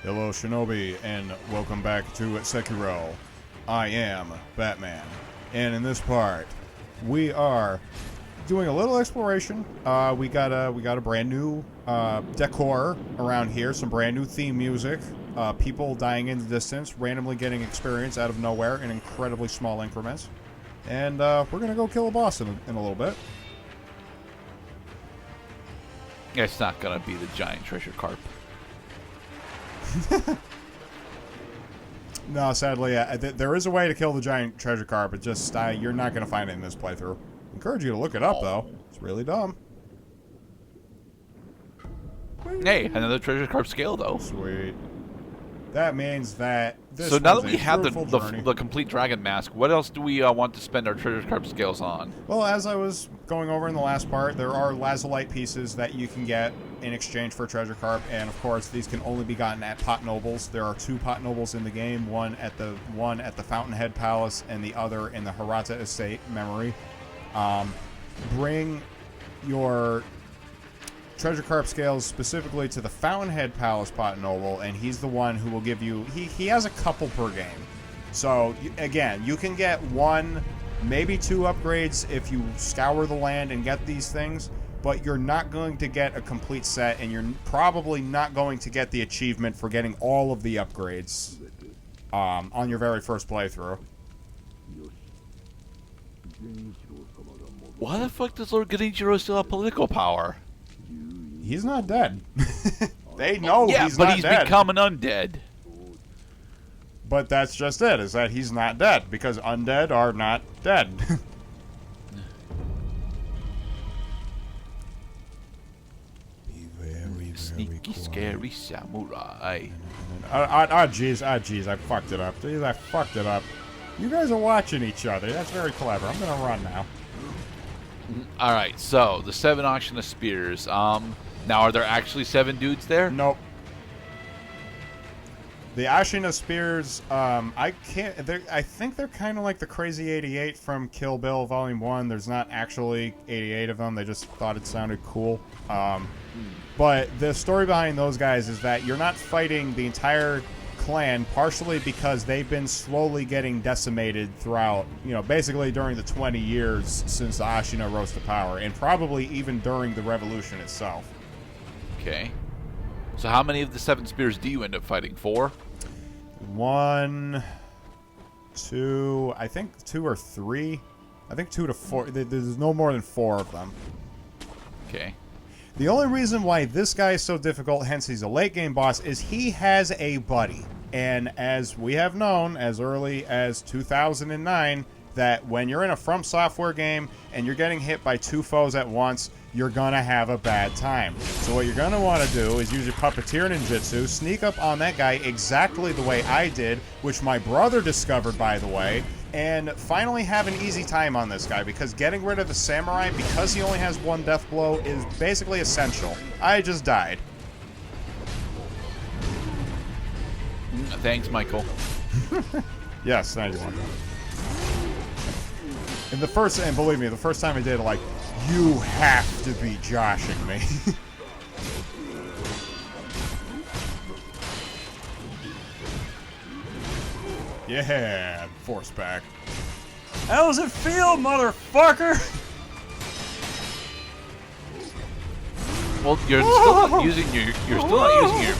Hello, Shinobi, and welcome back to Sekiro. I am Batman, and in this part, we are doing a little exploration. We got a brand new decor around here, some brand new theme music, people dying in the distance, randomly getting experience out of nowhere in incredibly small increments, and we're gonna go kill a boss in a little bit. It's not gonna be the giant treasure carp. No, sadly, there is a way to kill the giant treasure carp, but just you're not going to find it in this playthrough. Encourage you to look it up, though. It's really dumb. Hey, another treasure carp scale, though. Sweet. That means that this So now was that a we have fruitful the complete dragon mask, what else do we want to spend our treasure carp scales on? Well, as I was going over in the last part, there are lazulite pieces that you can get in exchange for treasure carp, and of course these can only be gotten at pot nobles. There are 2 pot nobles in the game, one at the Fountainhead Palace and the other in the Hirata Estate Memory. Bring your treasure carp scales specifically to the Fountainhead Palace pot noble, and he's the one who will give you, he has a couple per game. So again, you can get 1, maybe 2 upgrades if you scour the land and get these things, but you're not going to get a complete set, and you're probably not going to get the achievement for getting all of the upgrades on your very first playthrough. Why the fuck does Lord Genichiro still have political power? He's not dead. They know he's not dead. Yeah, but he's becoming undead. But that's just it, is that he's not dead, because undead are not dead. Be very Sneaky, scary samurai. Jeez, I fucked it up. Jeez, I fucked it up. You guys are watching each other. That's very clever. I'm gonna run now. Alright, so, the 7 Ashina spears. Now, are there actually 7 dudes there? Nope. The Ashina spears, I think they're kind of like the Crazy 88 from Kill Bill Volume 1. There's not actually 88 of them. They just thought it sounded cool. But the story behind those guys is that you're not fighting the entire clan, partially because they've been slowly getting decimated throughout, basically during the 20 years since the Ashina rose to power, and probably even during the revolution itself. Okay. So how many of the 7 spears do you end up fighting? 4? 1, 2, I think 2 or 3. I think 2 to 4. There's no more than 4 of them. Okay. The only reason why this guy is so difficult, hence he's a late game boss, is he has a buddy. And as we have known as early as 2009, that when you're in a From Software game and you're getting hit by 2 foes at once, you're gonna have a bad time. So what you're gonna want to do is use your puppeteer ninjutsu, sneak up on that guy exactly the way I did, which my brother discovered, by the way, and finally have an easy time on this guy, because getting rid of the samurai, because he only has 1 death blow, is basically essential. I just died. Thanks, Michael. Yes, thank you, Michael. And believe me, the first time I did it, like, you have to be joshing me. Yeah, force back. How does it feel, motherfucker? Well, you're still not using your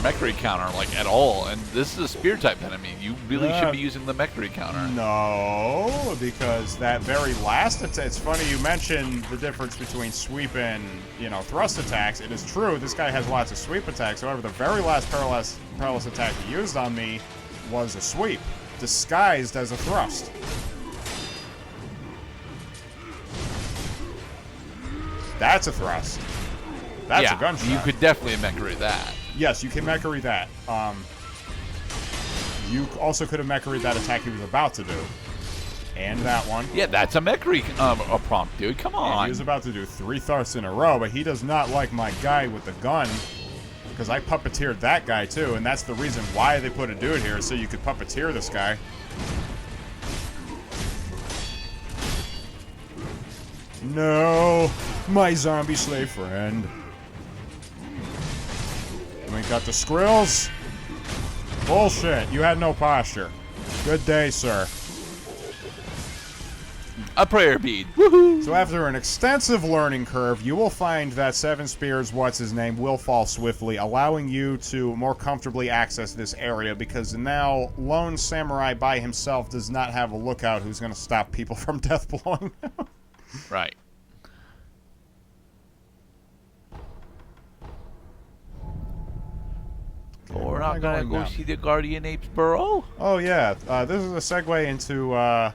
mech counter like at all, and this is a spear type enemy. You really should be using the mech counter. No, because that very last it's funny you mentioned the difference between sweep and thrust attacks. It is true this guy has lots of sweep attacks. However, the very last perilous attack he used on me was a sweep, disguised as a thrust. That's a thrust. That's a gunshot. You could definitely mechary that. Yes, you can mechary that. You also could have mecharied that attack he was about to do. And that one. Yeah, that's a mechary prompt, dude. Come on. And he was about to do 3 thrusts in a row, but he does not like my guy with the gun, because I puppeteered that guy too, and that's the reason why they put a dude here, so you could puppeteer this guy. No, my zombie slave friend. We got the squirrels. Bullshit. You had no posture. Good day, sir. A prayer bead. Woohoo! So after an extensive learning curve, you will find that Seven Spears, what's-his-name, will fall swiftly, allowing you to more comfortably access this area, because now Lone Samurai by himself does not have a lookout who's going to stop people from death blowing him. Right. We're not going to go see the Guardian Apes Burrow? Oh, yeah. This is a segue into a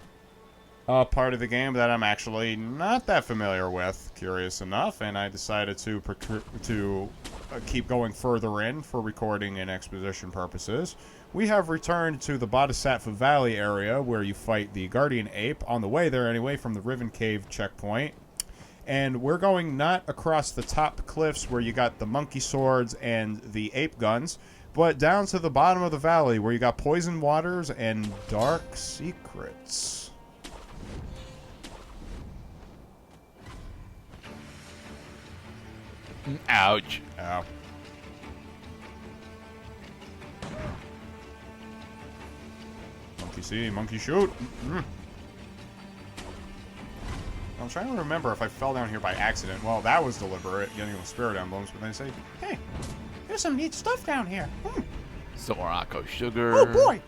part of the game that I'm actually not that familiar with, curious enough, and I decided to keep going further in for recording and exposition purposes. We have returned to the Bodhisattva Valley area, where you fight the Guardian Ape, on the way there anyway, from the Riven Cave checkpoint. And we're going not across the top cliffs where you got the monkey swords and the ape guns, but down to the bottom of the valley where you got poison waters and dark secrets. Ouch. Ow. Monkey see, monkey shoot. I'm trying to remember if I fell down here by accident. Well, that was deliberate, getting the spirit emblems, but they say, hey, there's some neat stuff down here. Sorako sugar. Oh, boy.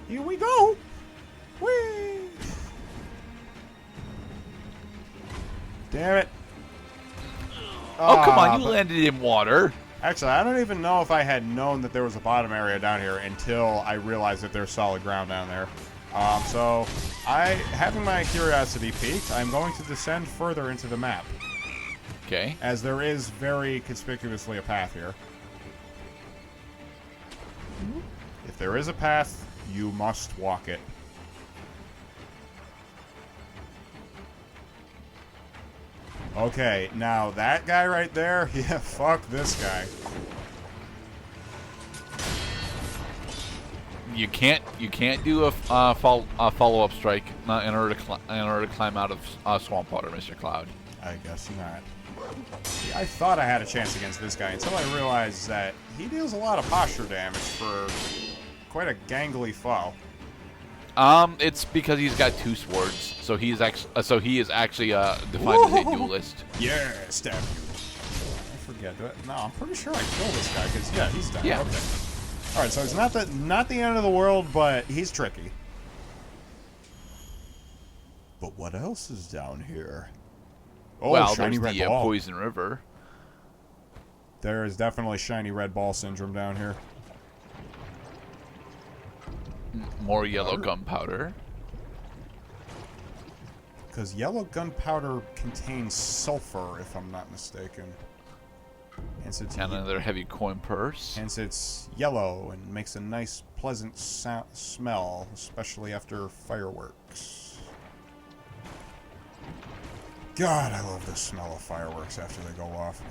Here we go. Whee! Damn it. Oh, come on, you landed in water. Actually, I don't even know if I had known that there was a bottom area down here until I realized that there's solid ground down there. So, having my curiosity piqued, I'm going to descend further into the map. Okay. As there is very conspicuously a path here. If there is a path, you must walk it. Okay, now that guy right there, yeah, fuck this guy. You can't do a follow-up strike in order to climb out of swamp water, Mr. Cloud. I guess not. See, I thought I had a chance against this guy until I realized that he deals a lot of posture damage for quite a gangly foe. It's because he's got two swords, so he is actually defined as a duelist. Yeah, stab you. I forget. No, I'm pretty sure I killed this guy because yeah, he's dead. Yeah. Okay. All right, so it's not the end of the world, but he's tricky. But what else is down here? Oh, well, shiny there's red the ball. Poison River. There is definitely shiny red ball syndrome down here. More yellow gunpowder. Because yellow gunpowder contains sulfur, if I'm not mistaken. Hence it's And another heavy coin purse. Hence it's yellow and makes a nice, pleasant smell, especially after fireworks. God, I love the smell of fireworks after they go off.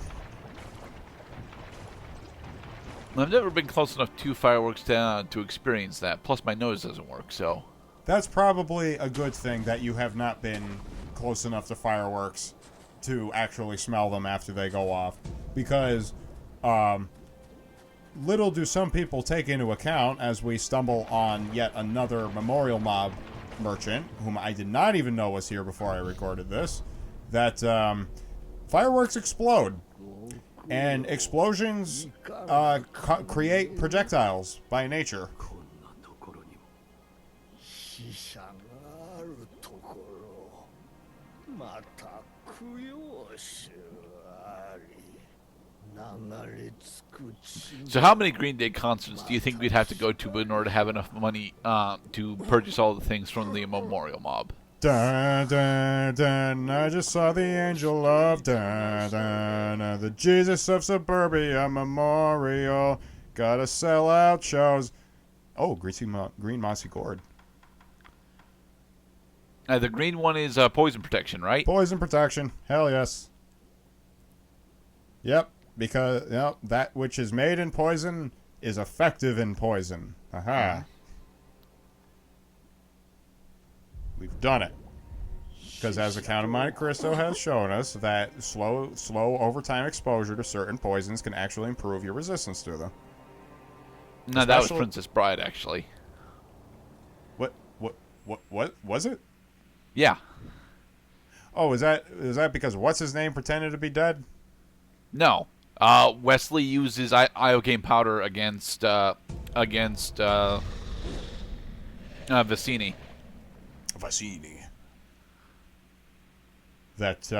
I've never been close enough to fireworks to experience that. Plus, my nose doesn't work, so... That's probably a good thing that you have not been close enough to fireworks to actually smell them after they go off. Because, little do some people take into account as we stumble on yet another memorial mob merchant, whom I did not even know was here before I recorded this, that fireworks explode. And explosions create projectiles by nature. So how many Green Day concerts do you think we'd have to go to in order to have enough money to purchase all the things from the memorial mob? Dun, dun, dun, I just saw the angel of dun, dun, the Jesus of Suburbia Memorial. Gotta sell out shows. Oh, green mossy gourd. The green one is poison protection, right? Poison protection. Hell yes. Yep, because that which is made in poison is effective in poison. Aha. We've done it. Because as Account of Monte Cristo has shown us, that slow overtime exposure to certain poisons can actually improve your resistance to them. No, that was Princess Bride, actually. What was it? Yeah. Oh, is that because what's his name pretended to be dead? No. Wesley uses iocane powder against Vicini. That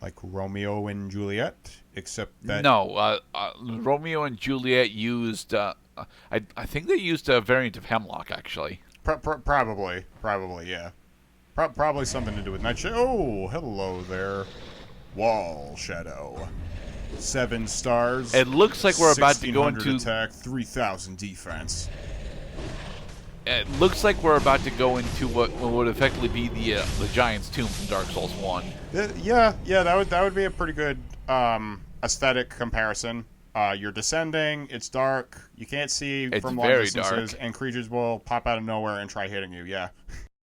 like Romeo and Juliet, except that No, Romeo and Juliet used. I think they used a variant of hemlock, actually. probably, yeah. Probably something to do with night shadow. Oh, hello there, wall shadow. 7 stars. It looks like we're about to go into attack, 3,000 defense. It looks like we're about to go into what would effectively be the Giant's Tomb from Dark Souls 1. Yeah, that would be a pretty good aesthetic comparison. You're descending, it's dark, you can't see from long distances, and creatures will pop out of nowhere and try hitting you, yeah.